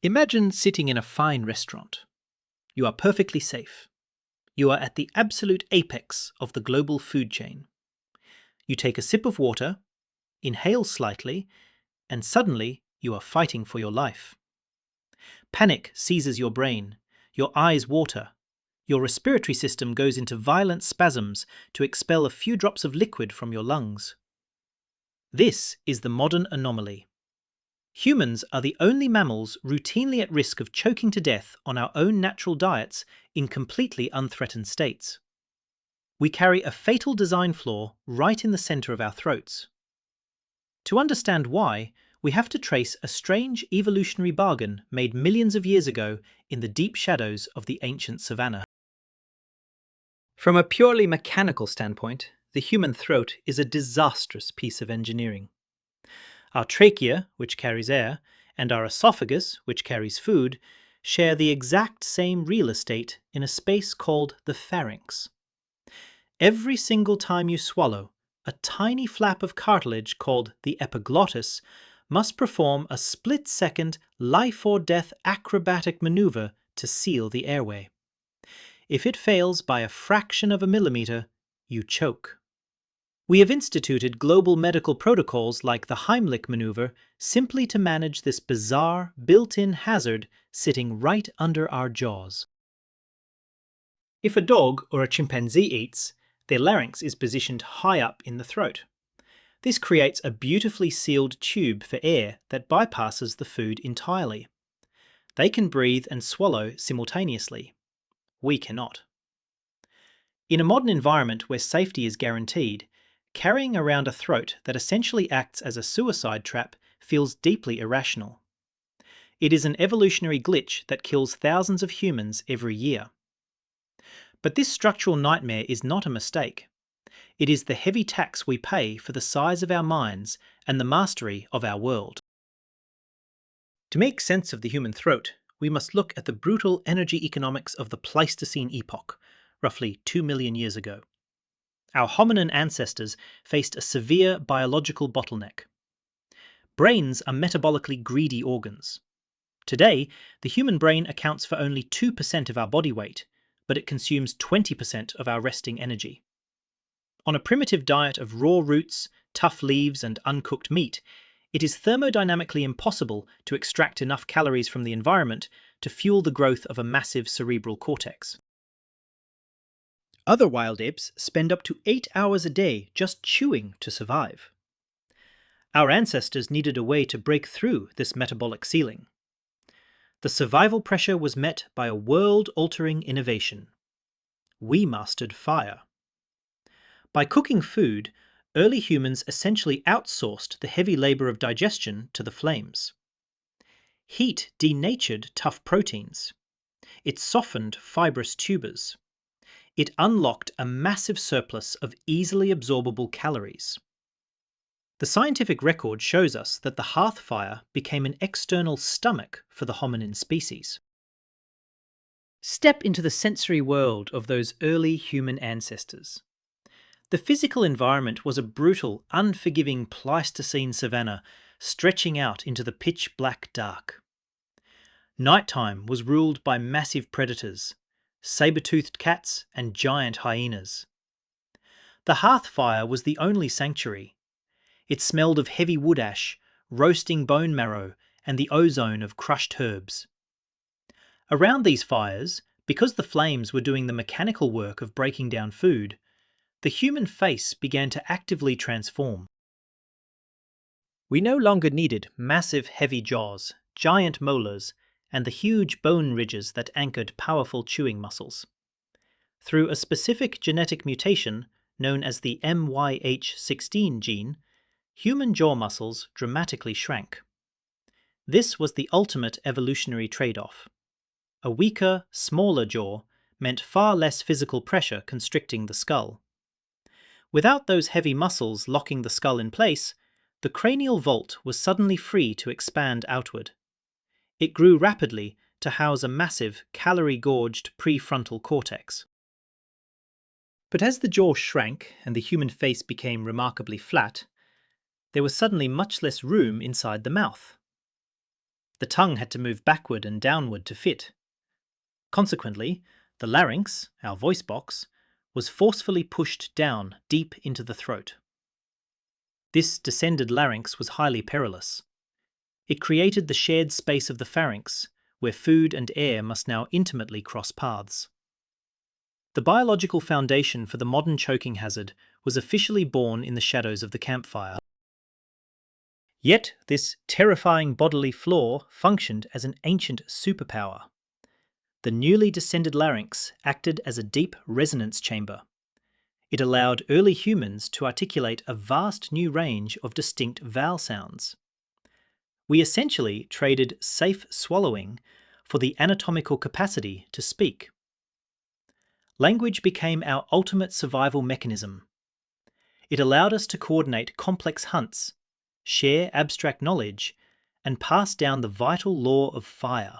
Imagine sitting in a fine restaurant. You are perfectly safe. You are at the absolute apex of the global food chain. You take a sip of water, inhale slightly, and suddenly you are fighting for your life. Panic seizes your brain, your eyes water, your respiratory system goes into violent spasms to expel a few drops of liquid from your lungs. This is the modern anomaly. Humans are the only mammals routinely at risk of choking to death on our own natural diets in completely unthreatened states. We carry a fatal design flaw right in the center of our throats. To understand why, we have to trace a strange evolutionary bargain made millions of years ago in the deep shadows of the ancient savannah. From a purely mechanical standpoint, the human throat is a disastrous piece of engineering. Our trachea, which carries air, and our esophagus, which carries food, share the exact same real estate in a space called the pharynx. Every single time you swallow, a tiny flap of cartilage called the epiglottis must perform a split-second life-or-death acrobatic maneuver to seal the airway. If it fails by a fraction of a millimeter, you choke. We have instituted global medical protocols like the Heimlich maneuver simply to manage this bizarre, built-in hazard sitting right under our jaws. If a dog or a chimpanzee eats, their larynx is positioned high up in the throat. This creates a beautifully sealed tube for air that bypasses the food entirely. They can breathe and swallow simultaneously. We cannot. In a modern environment where safety is guaranteed, carrying around a throat that essentially acts as a suicide trap feels deeply irrational. It is an evolutionary glitch that kills thousands of humans every year. But this structural nightmare is not a mistake. It is the heavy tax we pay for the size of our minds and the mastery of our world. To make sense of the human throat, we must look at the brutal energy economics of the Pleistocene epoch, roughly 2 million years ago. Our hominin ancestors faced a severe biological bottleneck. Brains are metabolically greedy organs. Today, the human brain accounts for only 2% of our body weight, but it consumes 20% of our resting energy. On a primitive diet of raw roots, tough leaves, and uncooked meat, it is thermodynamically impossible to extract enough calories from the environment to fuel the growth of a massive cerebral cortex. Other wild apes spend up to 8 hours a day just chewing to survive. Our ancestors needed a way to break through this metabolic ceiling. The survival pressure was met by a world-altering innovation. We mastered fire. By cooking food, early humans essentially outsourced the heavy labor of digestion to the flames. Heat denatured tough proteins. It softened fibrous tubers. It unlocked a massive surplus of easily absorbable calories. The scientific record shows us that the hearth fire became an external stomach for the hominin species. Step into the sensory world of those early human ancestors. The physical environment was a brutal, unforgiving Pleistocene savannah stretching out into the pitch-black dark. Nighttime was ruled by massive predators, saber-toothed cats and giant hyenas. The hearth fire was the only sanctuary. It smelled of heavy wood ash, roasting bone marrow, and the ozone of crushed herbs. Around these fires, because the flames were doing the mechanical work of breaking down food, the human face began to actively transform. We no longer needed massive heavy jaws, giant molars, and the huge bone ridges that anchored powerful chewing muscles. Through a specific genetic mutation known as the MYH16 gene, human jaw muscles dramatically shrank. This was the ultimate evolutionary trade-off. A weaker, smaller jaw meant far less physical pressure constricting the skull. Without those heavy muscles locking the skull in place, the cranial vault was suddenly free to expand outward. It grew rapidly to house a massive, calorie-gorged prefrontal cortex. But as the jaw shrank and the human face became remarkably flat, there was suddenly much less room inside the mouth. The tongue had to move backward and downward to fit. Consequently, the larynx, our voice box, was forcefully pushed down deep into the throat. This descended larynx was highly perilous. It created the shared space of the pharynx, where food and air must now intimately cross paths. The biological foundation for the modern choking hazard was officially born in the shadows of the campfire. Yet this terrifying bodily flaw functioned as an ancient superpower. The newly descended larynx acted as a deep resonance chamber. It allowed early humans to articulate a vast new range of distinct vowel sounds. We essentially traded safe swallowing for the anatomical capacity to speak. Language became our ultimate survival mechanism. It allowed us to coordinate complex hunts, share abstract knowledge, and pass down the vital law of fire.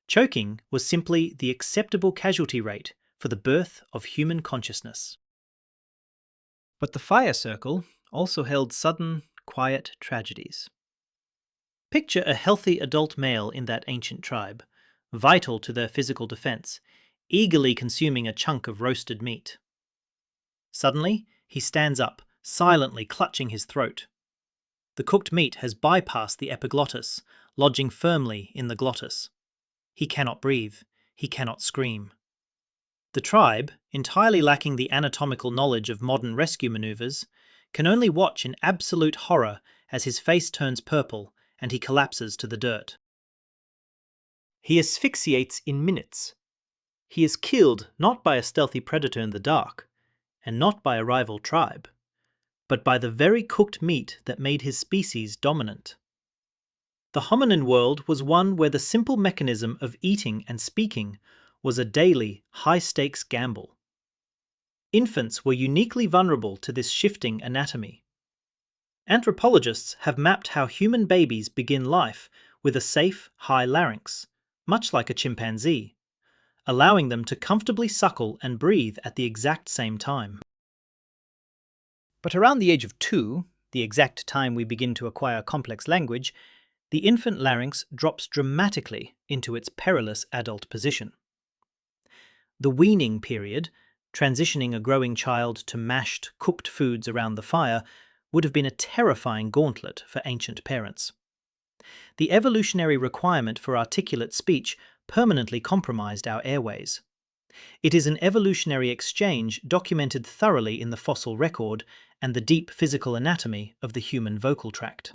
Choking was simply the acceptable casualty rate for the birth of human consciousness. But the fire circle also held sudden, quiet tragedies. Picture a healthy adult male in that ancient tribe, vital to their physical defense, eagerly consuming a chunk of roasted meat. Suddenly, he stands up, silently clutching his throat. The cooked meat has bypassed the epiglottis, lodging firmly in the glottis. He cannot breathe. He cannot scream. The tribe, entirely lacking the anatomical knowledge of modern rescue maneuvers, can only watch in absolute horror as his face turns purple and he collapses to the dirt. He asphyxiates in minutes. He is killed not by a stealthy predator in the dark, and not by a rival tribe, but by the very cooked meat that made his species dominant. The hominin world was one where the simple mechanism of eating and speaking was a daily, high-stakes gamble. Infants were uniquely vulnerable to this shifting anatomy. Anthropologists have mapped how human babies begin life with a safe, high larynx, much like a chimpanzee, allowing them to comfortably suckle and breathe at the exact same time. But around the age of 2, the exact time we begin to acquire complex language, the infant larynx drops dramatically into its perilous adult position. The weaning period, transitioning a growing child to mashed, cooked foods around the fire, would have been a terrifying gauntlet for ancient parents. The evolutionary requirement for articulate speech permanently compromised our airways. It is an evolutionary exchange documented thoroughly in the fossil record and the deep physical anatomy of the human vocal tract.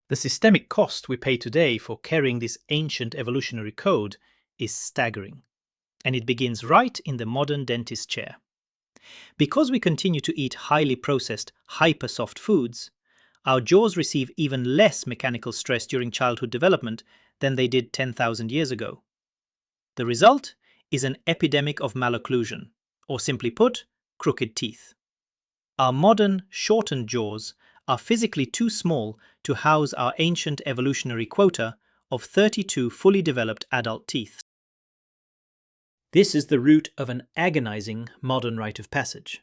The systemic cost we pay today for carrying this ancient evolutionary code is staggering, and it begins right in the modern dentist chair. Because we continue to eat highly processed, hyper-soft foods, our jaws receive even less mechanical stress during childhood development than they did 10,000 years ago. The result is an epidemic of malocclusion, or simply put, crooked teeth. Our modern, shortened jaws are physically too small to house our ancient evolutionary quota of 32 fully developed adult teeth. This is the root of an agonizing modern rite of passage.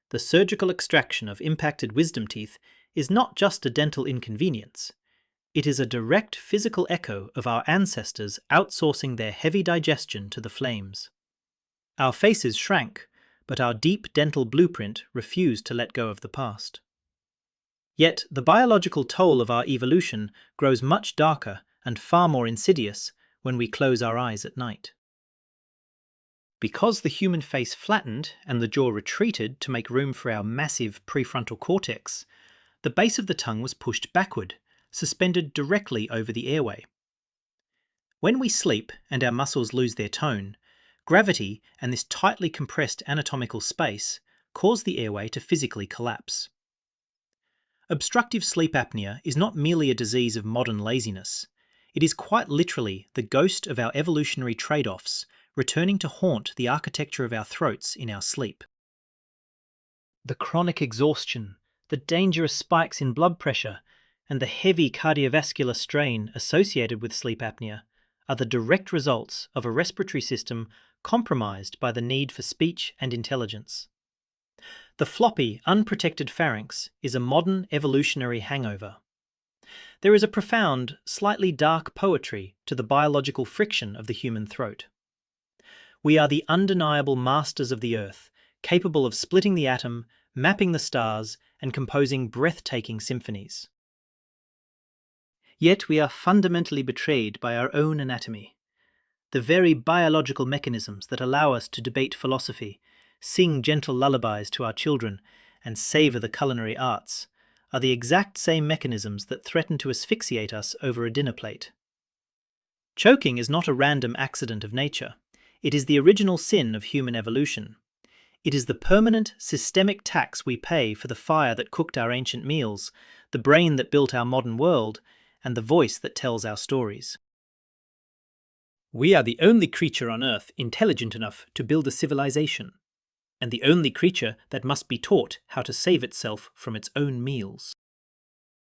The surgical extraction of impacted wisdom teeth is not just a dental inconvenience. It is a direct physical echo of our ancestors outsourcing their heavy digestion to the flames. Our faces shrank, but our deep dental blueprint refused to let go of the past. Yet the biological toll of our evolution grows much darker and far more insidious when we close our eyes at night. Because the human face flattened and the jaw retreated to make room for our massive prefrontal cortex, the base of the tongue was pushed backward, suspended directly over the airway. When we sleep and our muscles lose their tone, gravity and this tightly compressed anatomical space cause the airway to physically collapse. Obstructive sleep apnea is not merely a disease of modern laziness. It is quite literally the ghost of our evolutionary trade-offs returning to haunt the architecture of our throats in our sleep. The chronic exhaustion, the dangerous spikes in blood pressure, and the heavy cardiovascular strain associated with sleep apnea are the direct results of a respiratory system compromised by the need for speech and intelligence. The floppy, unprotected pharynx is a modern evolutionary hangover. There is a profound, slightly dark poetry to the biological friction of the human throat. We are the undeniable masters of the earth, capable of splitting the atom, mapping the stars, and composing breathtaking symphonies. Yet we are fundamentally betrayed by our own anatomy. The very biological mechanisms that allow us to debate philosophy, sing gentle lullabies to our children, and savour the culinary arts, are the exact same mechanisms that threaten to asphyxiate us over a dinner plate. Choking is not a random accident of nature. It is the original sin of human evolution. It is the permanent, systemic tax we pay for the fire that cooked our ancient meals, the brain that built our modern world, and the voice that tells our stories. We are the only creature on Earth intelligent enough to build a civilization, and the only creature that must be taught how to save itself from its own meals.